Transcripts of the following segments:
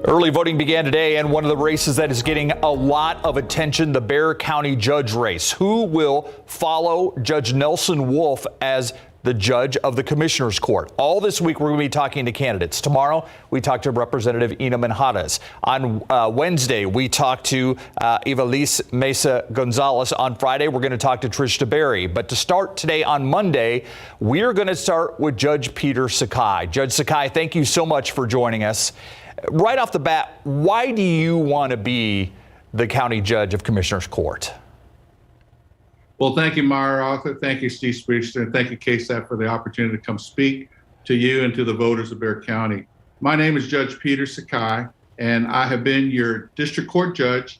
Early voting began today, and one of the races that is getting a lot of attention, the Bexar County Judge race. Who will follow Judge Nelson Wolff as the judge of the Commissioner's Court? All this week, we're going to be talking to candidates. Tomorrow, we talked to Representative Ina Manjarrez. On Wednesday, we talked to Ivelisse Mesa Gonzalez. On Friday, we're going to talk to Trish DeBerry. But to start today on Monday, we're going to start with Judge Peter Sakai. Judge Sakai, thank you so much for joining us. Right off the bat, why do you want to be the county judge of Commissioner's Court? Well, thank you, Myra Arthur. Thank you, Steve Spreester, and thank you, KSAT, for the opportunity to come speak to you and to the voters of Bexar County. My name is Judge Peter Sakai, and I have been your district court judge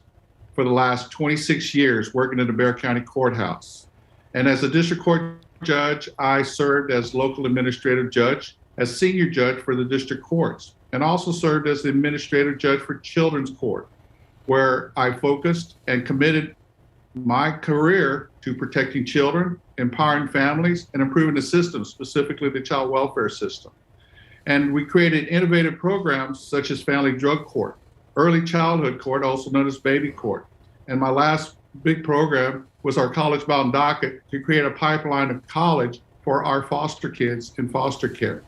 for the last 26 years, working in the Bexar County Courthouse. And as a district court judge, I served as local administrative judge, as senior judge for the district courts, and also served as the administrative judge for Children's Court, where I focused and committed my career to protecting children, empowering families, and improving the system, specifically the child welfare system. And we created innovative programs such as Family Drug Court, Early Childhood Court, also known as Baby Court. And my last big program was our College Bound Docket to create a pipeline of college for our foster kids in foster care.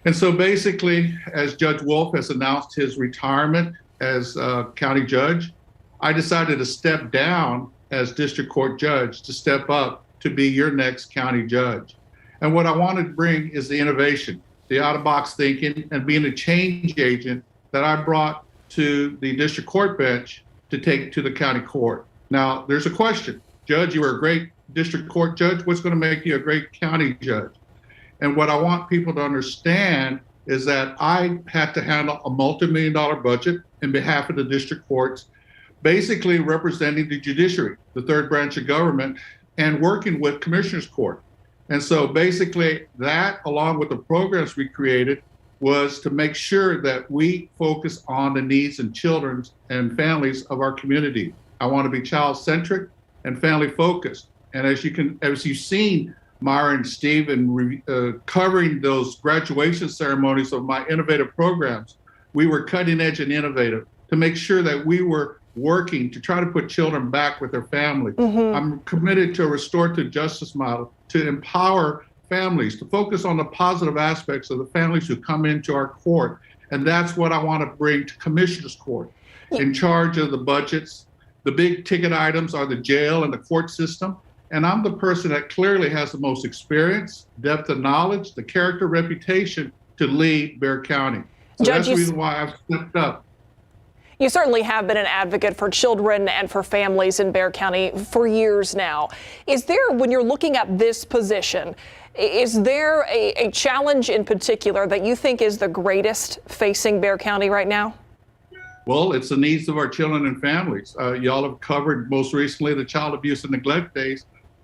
And so basically, as Judge Wolff has announced his retirement as county judge, I decided to step down as district court judge to step up to be your next county judge. And what I wanted to bring is the innovation, the out-of-box thinking, and being a change agent that I brought to the district court bench to take to the county court. Now, there's a question. Judge, you were a great district court judge. What's going to make you a great county judge? And what I want people to understand is that I had to handle a multi-million-dollar budget in behalf of the district courts, basically representing the judiciary, the third branch of government, and working with Commissioner's Court. And so basically that, along with the programs we created, was to make sure that we focus on the needs and children and families of our community. I want to be child-centric and family-focused. And as you've seen, Myra and Steve, and covering those graduation ceremonies of my innovative programs, we were cutting edge and innovative to make sure that we were working to try to put children back with their family. I'm committed to a restorative justice model to empower families, to focus on the positive aspects of the families who come into our court. And that's what I want to bring to Commissioner's Court, in charge of the budgets. The big ticket items are the jail and the court system. And I'm the person that clearly has the most experience, depth of knowledge, the character, reputation to lead Bexar County. So Judge, that's the reason why I've stepped up. You certainly have been an advocate for children and for families in Bexar County for years now. Is there, when you're looking at this position, is there a challenge in particular that you think is the greatest facing Bexar County right now? Well, it's the needs of our children and families. Y'all have covered most recently the child abuse and neglect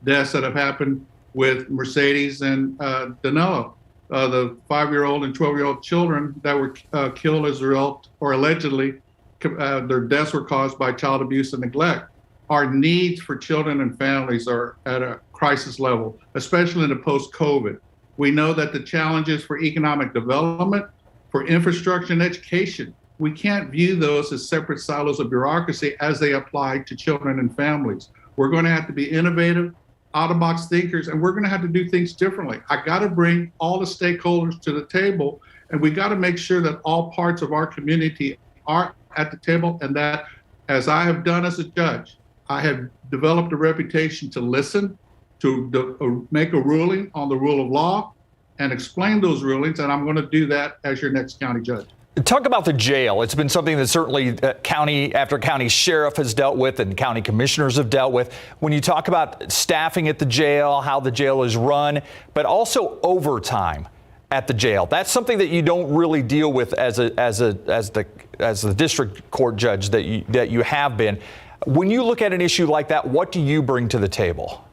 deaths that have happened with Mercedes and Danilo, the 5-year-old and 12-year-old children that were killed as a result, or allegedly, their deaths were caused by child abuse and neglect. Our needs for children and families are at a crisis level, especially in the post-COVID. We know that the challenges for economic development, for infrastructure and education, we can't view those as separate silos of bureaucracy as they apply to children and families. We're going to have to be innovative, out-of-box thinkers, and we're going to have to do things differently. I got to bring all the stakeholders to the table, and we got to make sure that all parts of our community are at the table, and that, as I have done as a judge, I have developed a reputation to listen, to make a ruling on the rule of law, and explain those rulings, and I'm going to do that as your next county judge. Talk about the jail. It's been something that certainly county after county sheriff has dealt with and county commissioners have dealt with. When you talk about staffing at the jail, how the jail is run, but also overtime at the jail, that's something that you don't really deal with as the district court judge that you have been. When you look at an issue like that, what do you bring to the table?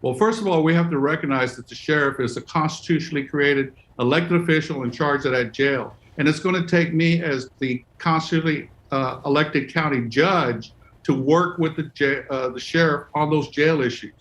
Well, first of all, we have to recognize that the sheriff is a constitutionally created elected official in charge of that jail. And it's going to take me as the constitutionally elected county judge to work with the sheriff on those jail issues.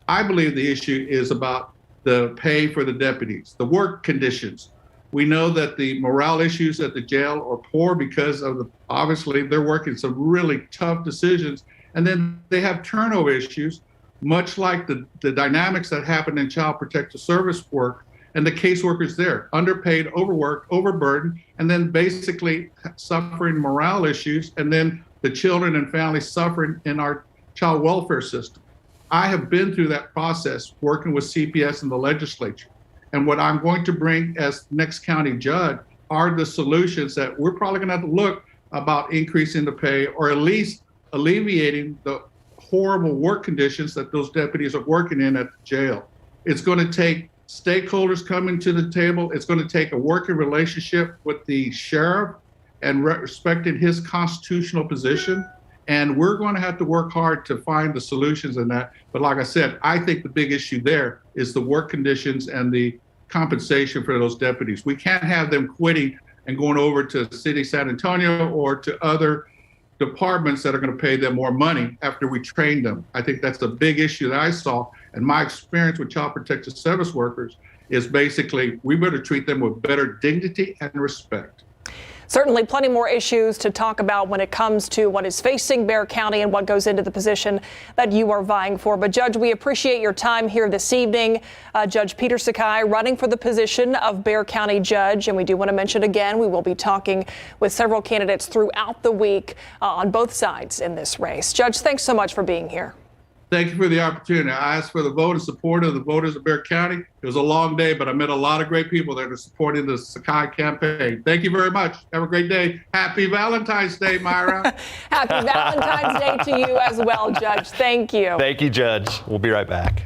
I believe the issue is about the pay for the deputies, the work conditions, We know that the morale issues at the jail are poor because of obviously they're working some really tough decisions. And then they have turnover issues, much like the dynamics that happen in child protective service work, and the caseworkers there, underpaid, overworked, overburdened, and then basically suffering morale issues, and then the children and families suffering in our child welfare system. I have been through that process working with CPS in the legislature. And what I'm going to bring as next county judge are the solutions that we're probably going to have to look about increasing the pay, or at least alleviating the horrible work conditions that those deputies are working in at the jail. It's going to take stakeholders coming to the table. It's going to take a working relationship with the sheriff and respecting his constitutional position. And we're going to have to work hard to find the solutions in that. But like I said, I think the big issue there is the work conditions and the compensation for those deputies. We can't have them quitting and going over to City San Antonio or to other departments that are going to pay them more money after we train them. I think that's the big issue that I saw. And my experience with child protective service workers is basically we better treat them with better dignity and respect. Certainly plenty more issues to talk about when it comes to what is facing Bexar County and what goes into the position that you are vying for. But Judge, we appreciate your time here this evening. Judge Peter Sakai running for the position of Bexar County Judge. And we do want to mention again, we will be talking with several candidates throughout the week on both sides in this race. Judge, thanks so much for being here. Thank you for the opportunity. I asked for the vote and support of the voters of Bexar County. It was a long day, but I met a lot of great people that are supporting the Sakai campaign. Thank you very much. Have a great day. Happy Valentine's Day, Myra. Happy Valentine's Day to you as well, Judge. Thank you. Thank you, Judge. We'll be right back.